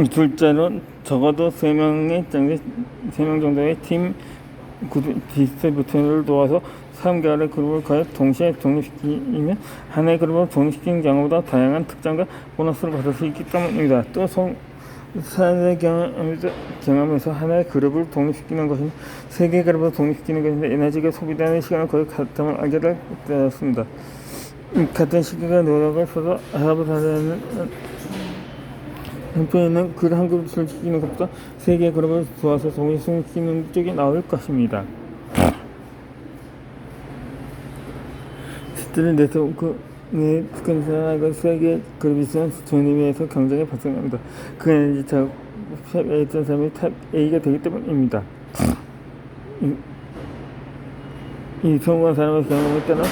둘째로 적어도 3명 정도의 팀 디스트리뷰터를 도와서 3개월의 그룹을 거의 동시에 독립시키면 하나의 그룹을 독립시키는 경우보다 다양한 특장과 보너스를 받을 수 있기 때문입니다. 또 사례 경험에서 하나의 그룹을 독립시키는 것은 3개의 그룹을 독립시키는 것인데 에너지가 소비되는 시간은 거의 같음을 알게 되었습니다. 같은 시기가 노력을 써서 합을 하려는 한편에는 글 한 그룹을 시키는 것보다 3개의 그룹을 도와서 독립시키는 쪽이 나을 것입니다. 스트릿 네트워크의 특징은 세계 그룹이 있으면 존입에서 경쟁이 발생합니다. 그 에너지 작업 탑 A였던 사람이 탑 A가 되기 때문입니다. 이 성공한 사람의 경험에 따라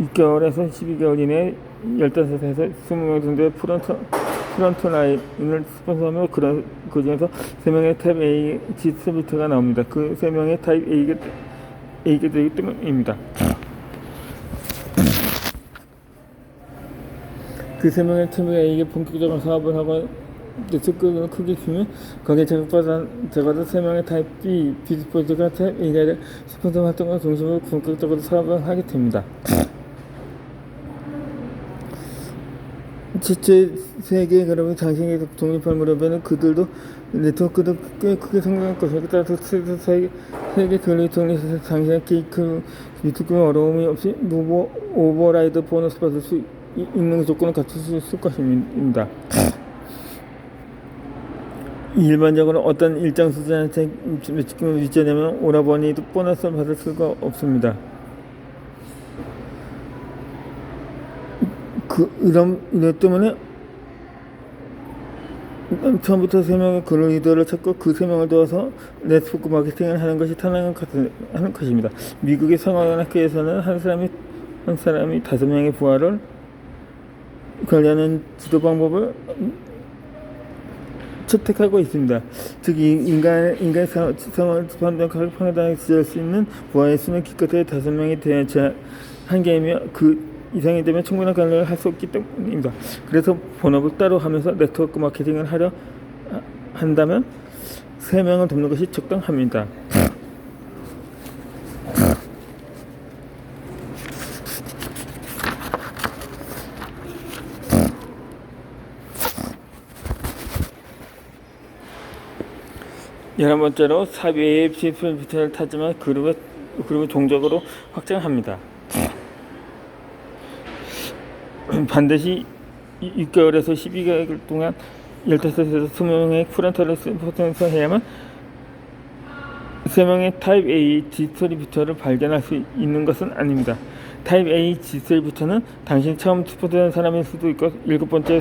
6개월에서 12개월 이내에 15에서 20명 정도의 프런트 라인을 스폰서하며 그 중에서 3명의 탑 A 디스트리뷰터가 나옵니다. 그 3명의 탑 A가 되기 때문입니다. 그 3명의 탑 A가 본격적으로 사업을 하고 네트워크를 크게 키우면 거기에 적어도 3명의 타입 B 디스트리뷰터가 탑 A가 스폰서 활동과 중심으로 본격적으로 사업을 하게 됩니다. 실제 세계 그룹이 당신이 독립한 그룹에는 그들도 네트워크도 꽤 크게 성장할 것이고 따라서 세계 그룹이 독립해서 당신의 케이크 유튜브에 어려움이 없이 오버라이드 보너스 받을 수 있는 조건을 갖출 수 있을 것입니다. 일반적으로 어떤 일정 수준한테 매출금을 유지하려면 오라버니도 보너스를 받을 수가 없습니다. 이런 때문에 처음부터 3명의 그룹 리더를 찾고 그 3명을 도와서 네트워크 마케팅을 하는 것이 타당한 것입니다. 미국의 상업학교에서는 한 사람이 5명의 부하를 관리하는 지도 방법을 채택하고 있습니다. 즉 인간의 상황을 판단하고 지지할 수 있는 부하의 수는 기껏해 5명이 되어야 한계이며 그 이상이 되면 충분한 관리를 할 수 없기 때문입니다. 그래서 본업을 따로 하면서 네트워크 마케팅을 하려 한다면 3명을 돕는 것이 적당합니다. 열한 번째로 사비의 디스트리뷰터를 타지만 그룹을 동적으로 확장합니다. 반드시 6개월에서 12개월 동안 15에서 20명의 프런터를 스폰서 해야만 3명의 타입 A 디스트리뷰터를 발견할 수 있는 것은 아닙니다. 타입 A 디스트리뷰터는 당신이 처음 스폰서한 사람일 수도 있고 7번째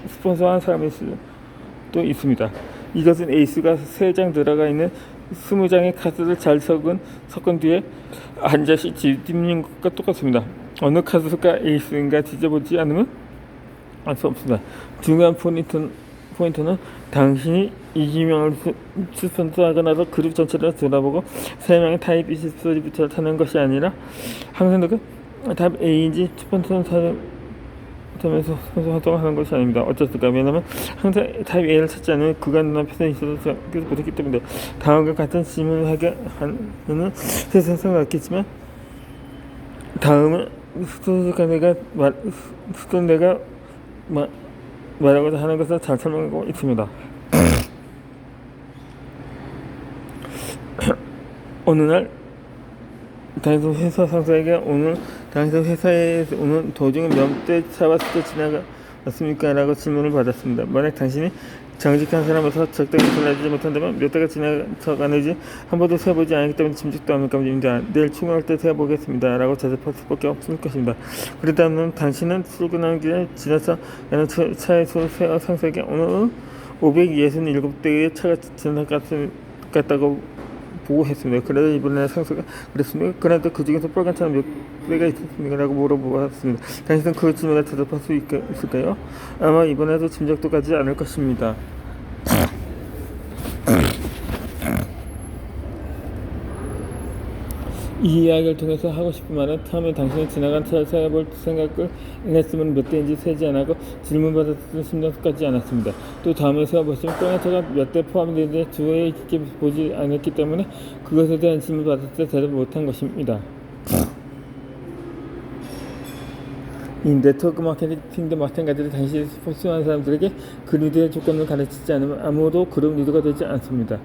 스폰서한 사람일 수도 있습니다. 이것은 에이스가 3장 들어가 있는 20장의 카드를 잘 섞은 뒤에 한 장씩 뒤집는 것과 똑같습니다. 어느 카드가 에이스인가 뒤져보지 않으면 알 수 없습니다. 중요한 포인트는 당신이 이지명을 스폰서하고 나서 그룹 전체를 돌아보고 3명의 타입 B 디스트리뷰터를 타는 것이 아니라 항상 타입 A인지 스폰서하면서 스폰서 활동을 하는 것이 아닙니다. 어쩌을까? 왜냐하면 항상 타입 A를 찾지 않으면 그가 눈앞에 있어서 계속 못했기 때문에 다음과 같은 질문을 하게 하는 세상을 갖겠지만 다음은 내가 말하고자 하는 것을 잘 설명하고 있습니다. 어느 날 당신 회사 상사에게 당신 회사에 오는 도중에 몇 대 차박스도 지나갔습니까? 라고 질문을 받았습니다. 만약 당신이 정직한 사람으로서 적당히 전화하지 못한다면 몇 대가 지나쳐가는지 한 번도 세어보지 않았기 때문에 짐작도 않을 겁니다. 내일 출근할 때 세어보겠습니다. 라고 대답할 수밖에 없을 것입니다. 그렇다면 당신은 출근하는 길에 지나서 가는 차의 수를 세어 상사에게 오늘 567대의 차가 지나갔다고 보고했습니다. 그래서 이번에 상사가 그랬습니다. 그런데 그 중에서 빨간 차는 몇 대가 있었습니까? 라고 물어보았습니다. 당신은 그 질문에 대답할 수 있을까요? 아마 이번에도 짐작도 가지 않을 것입니다. 이 이야기를 통해서 하고 싶은 말은 처음에 당신이 지나간 차를 세어볼 생각을 했으면 몇 대인지 세지 않고 질문받았을 심정까지 않았습니다. 또 다음에 세어보시면 뻔한 차가 몇 대 포함되는데 주위에 깊게 보지 않았기 때문에 그것에 대한 질문받았을 때 대답 못한 것입니다. 이 네트워크 마케팅도 마찬가지로 당시 스포츠하는 사람들에게 그룹 리더의 조건을 가르치지 않으면 아무도 그룹 리더가 되지 않습니다.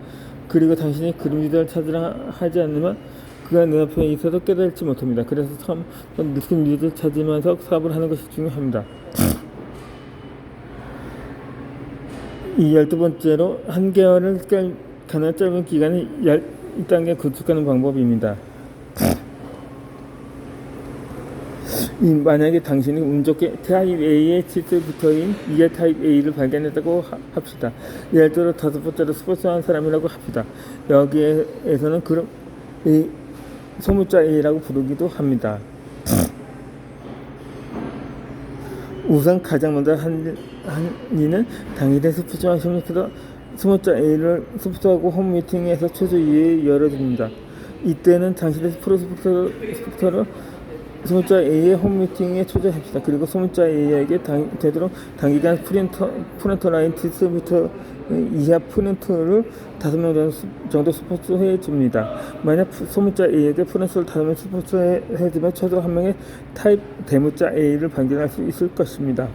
그리고 당신이 그룹 리더를 찾으라 하지 않으면 그가 내 앞에 있어도 깨달지 못합니다. 그래서 처음 그룹 리더를 찾으면서 사업을 하는 것이 중요합니다. 이 12번째로 한개월을 가능한 짧은 기간에 1단계 구축하는 방법입니다. 만약에 당신이 운 좋게 타입 A의 치수부터인 이게 타입 A를 발견했다고 합시다. 예를 들어 5번째로 스포츠하는 사람이라고 합시다. 여기에서는 그럼 이 소문자 A라고 부르기도 합니다. 우선 가장 먼저 한 이는 당일의 스포츠와 심리에서 소문자 A를 스포츠하고 홈 미팅에서 최소 2회 열어줍니다. 이때는 당신의 프로 스포츠를 소문자 A의 홈미팅에 초대합시다. 그리고 소문자 A에게 되도록 단기간 프린터 라인 디스트리뷰터 이하 프린터를 5명 정도 스포츠해 줍니다. 만약 소문자 A에게 프린터를 5명 스포츠해 주면 최소 1명의 타입 대문자 A를 발견할 수 있을 것입니다.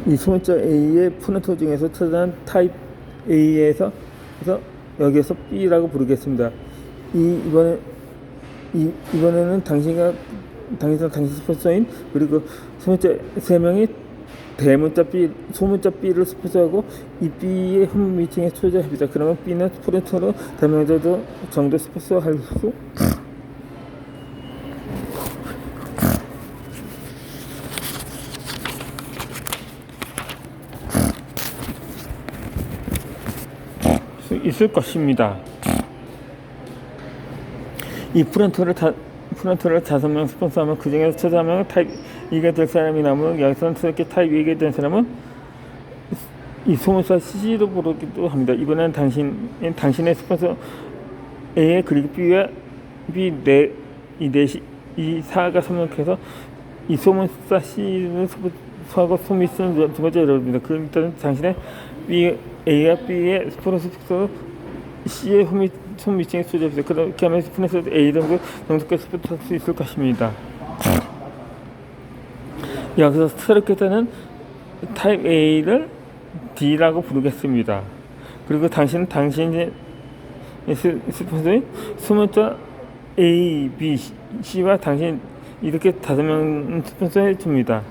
이 소문자 A의 프린터 중에서 찾아난 타입 A에서 여기에서 B라고 부르겠습니다. 이번에는 당신 스포서인 그리고 소문자 3명이 대문자 B, 소문자 B를 스포서하고 이 B의 홈 미팅에 초대합니다. 그러면 B는 프린터로 5명 정도 스포서할 수 있을 것입니다. 이 프린터를 5명 스폰서하면 그 중에서 최소 1명은 타입 E가 될 사람이 나오면 여기서는 새롭게 타입 E가 된 사람은 이 소문사 C로 부르기도 합니다. 이번에는 당신의 스폰서 A 그리고 B와 B 이 4가 선택해서 이 소문사 C를 스폰서하고 소미스는 두 번째 열어줍니다. 그럼 당신의 A와 B의 스폰서 C의 홈 미팅에 소개합니다. 그렇게 하면 스폰서 A 정도까지 스포트할 수 있을 것입니다. 여기서 새롭게 되는 타입 A를 D라고 부르겠습니다. 그리고 당신의 스폰서인 소문자 A, B, C와 당신 이렇게 5명 스폰서 해줍니다.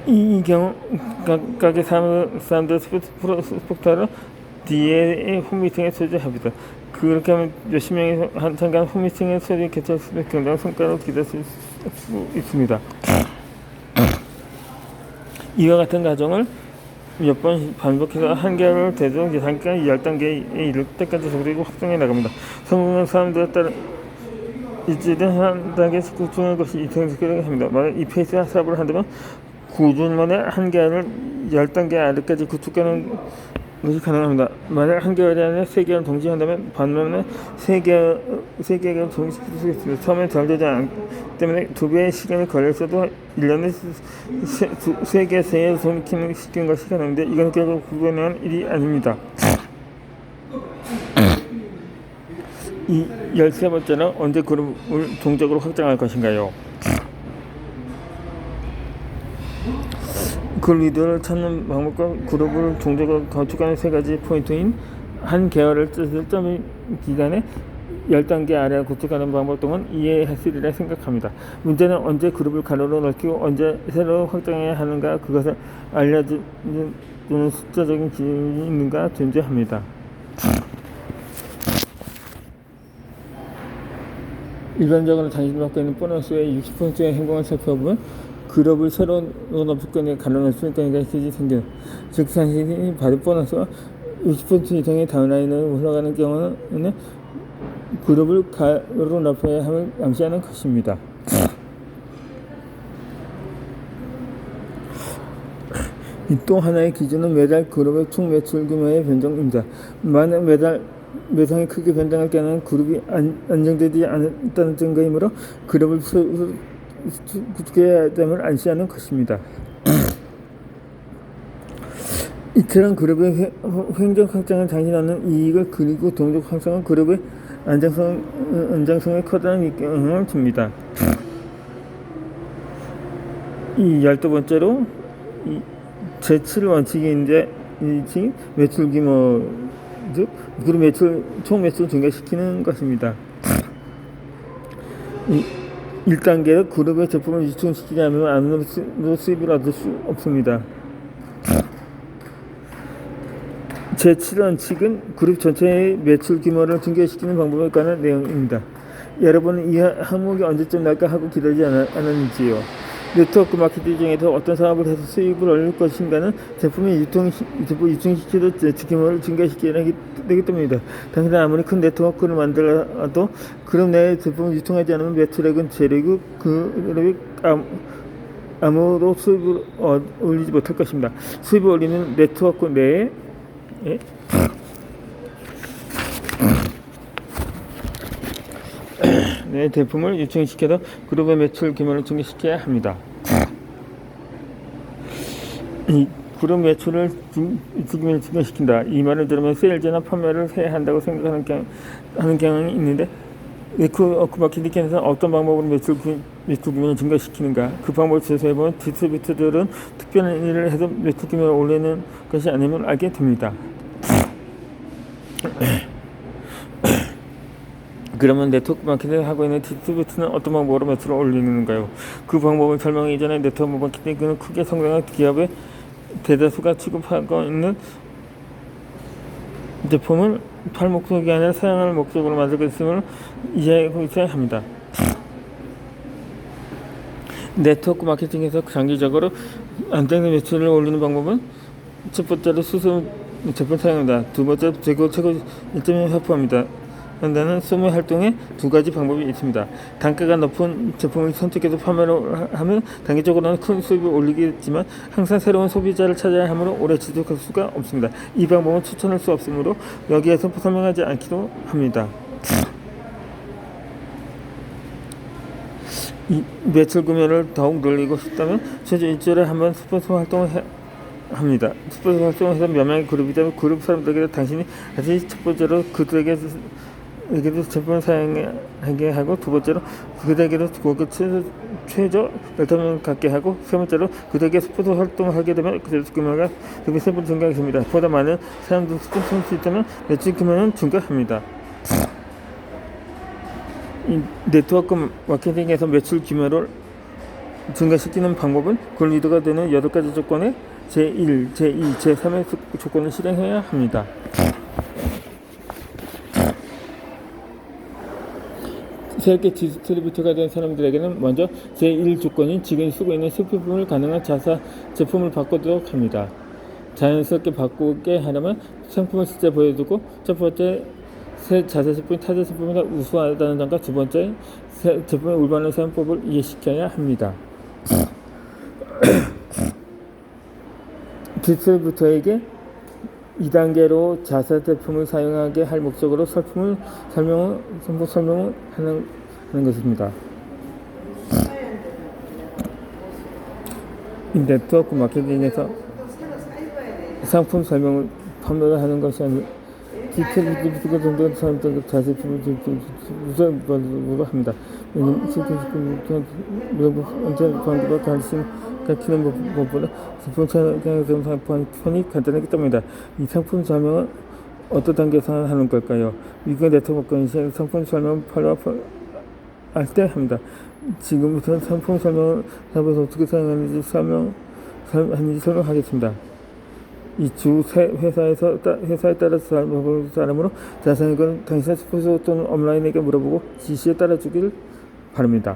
이 경우 각각의 사람들 스포츠를 D의 홈미팅에 초대합니다. 그렇게 하면 몇십 명이 한순간 홈미팅에 개최할 수 있는 굉장한 성과를 기대할 수 있습니다. 이와 같은 과정을 몇 번 반복해서 한개월을 되도록 잠깐 10단계에 이를 때까지 적극적으로 확장해 나갑니다. 성공한 사람들에 따라 일주일에 한 단계씩 구축하는 것이 이상적이라고 합니다. 만약 이 페이스에 사업을 한다면 9주 만에 한개월을 10단계 아래까지 구축하는 것이 가능합니다. 만약 한개월 안에 3개를 동시에 한다면 반면에 3개를 동시에 시킬 수 있습니다. 처음에 잘 되지 않기 때문에 2배의 시간이 걸렸어도 1년에 3개를 시키는 것이 가능한데 이건 결국 불가능한 일이 아닙니다. 이 13번째는 언제 그룹을 동적으로 확장할 것인가요? 그 리더를 찾는 방법과 그룹을 종적으로 건축하는 3가지 포인트인 한 계열을 특정 기간에 10단계 아래 구축하는 방법 등은 이해했으리라 생각합니다. 문제는 언제 그룹을 가로로 넓히고 언제 새로 확장해야 하는가 그것을 알려주는 숫자적인 기준이 있는가 존재합니다. 일반적으로 당신이 갖고 있는 보너스의 60%의 행동을 살펴보면 그룹을 새로 높일 거냐 가로로 넓힐 거냐가 생겨요. 즉 당신이 받을 보너스가 60% 이상의 다운라인으로 흘러가는 경우는 그룹을 가로로 넓혀야 함을 암시하는 것입니다. 또 하나의 기준은 매달 그룹의 총 매출 규모의 변동입니다. 만약 매달 매상이 크게 변동할 경우는 그룹이 안정되지 않았다는 증거이므로 그룹을 구축해야 됨을 안시하는 것입니다. 이처럼 그룹의 횡적 확장은 장신하는 이익을 그리고 동적 확장은 그룹의 안정성에 커다란 영향을 줍니다. 이 12번째로 제7 원칙인데 매출 규모 즉 그룹 총 매출을 증가시키는 것입니다. 1단계로 그룹의 제품을 유통시키지 않으면 아무런 수입을 얻을 수 없습니다. 제7원칙은 그룹 전체의 매출 규모를 증가시키는 방법에 관한 내용입니다. 여러분은 이 항목이 언제쯤 날까 하고 기다리지 않았는지요? 네트워크 마케팅 중에서 어떤 사업을 해서 수익을 올릴 것인가는 제품을 유통시켜도 매출 규모를 증가시켜야 되기 때문입니다. 당신은 아무리 큰 네트워크를 만들어도 그룹 내에 제품을 유통하지 않으면 매출액은 제로이고 그룹이 아무도 수입을 올리지 못할 것입니다. 수입을 올리는 네트워크 내에 내 제품을 유통시켜도 그룹의 매출 규모를 증가시켜야 합니다. 이 그룹 매출을 증가시킨다. 이 말을 들으면 세일즈나 판매를 해야 한다고 생각하는 경향이 있는데 네트워크 마케팅에서 어떤 방법으로 매출 규모를 증가시키는가? 그 방법을 조사해보면 디스트리뷰터들은 특별한 일을 해서 매출 규모를 올리는 것이 아님을 알게 됩니다. 그러면 네트워크 마케팅을 하고 있는 디스트리뷰터는 어떤 방법으로 매출을 올리는가요? 그 방법을 설명하기 전에 네트워크 마케팅은 크게 성장한 기업의 대다수가 취급하고 있는 제품을 팔 목적이 아니라 사용할 목적으로 만들고 있음을 이해하고 있어야 합니다. 네트워크 마케팅에서 장기적으로 안정된 매출을 올리는 방법은 첫 번째로 수소 제품 사용입니다. 두 번째로 최고 1점을 확보합니다. 한다는 소매 활동에 두 가지 방법이 있습니다. 단가가 높은 제품을 선택해서 판매를 하면 단기적으로는 큰 수입을 올리겠지만 항상 새로운 소비자를 찾아야 하므로 오래 지속할 수가 없습니다. 이 방법은 추천할 수 없으므로 여기에서 설명하지 않기도 합니다. 이 매출 규모를 더욱 늘리고 싶다면 최소 일주일에 한 번 스폰서 활동을 합니다. 스폰서 활동을 해서 몇 명의 그룹이 되면 그룹 사람들에게 당신이 다시 첫 번째로 그들에게도 제품을 사용하게 하고, 두 번째로 그들에게도 고객 최저 열정을 갖게 하고, 세 번째로 그들에게 스폰서 활동을 하게 되면 그들 규모가 세 번 증가합니다. 보다 많은 사람들이 스폰서할 수 있다면 매출 규모는 증가합니다. 이 네트워크 마케팅에서 매출 규모를 증가시키는 방법은 그 리더가 되는 8가지 조건의 제1, 제2, 제3의 조건을 실행해야 합니다. 새롭게 디스트리뷰터가 된 사람들에게는 먼저 제1 조건인 지금 쓰고 있는 식품을 가능한 자사 제품을 바꾸도록 합니다. 자연스럽게 바꾸게 하려면 상품을 실제 보여주고, 첫 번째 새 자사 제품이 타자 제품보다 우수하다는 점과 두 번째 제품의 올바른 사용법을 이해시켜야 합니다. 디스트리뷰터에게 2단계로 자사 제품을 사용하게 할 목적으로 설명을 하는 것입니다. 네트워크 마케팅에서 상품 설명을 판매를 하는 것이 아니라 디스트리뷰터가 정도는 사람들과 자사 제품을 우선으로 합니다. 왜냐하면 디스트리뷰터는 언제 광고가 관심 가치는 것보다 제품 사용하는 상품이 간단하기 때문이다. 이 상품 설명은 어떤 단계에서 하는 걸까요? 미국 네트워크 마케팅 상품 설명을 할 때 합니다. 지금부터는 상품 설명을 사업에서 어떻게 사용하는지 설명하겠습니다. 이 주 회사에 따라서 사람으로 자세한 건 당신의 스폰서 또는 업라인에게 물어보고 지시에 따라주길 바랍니다.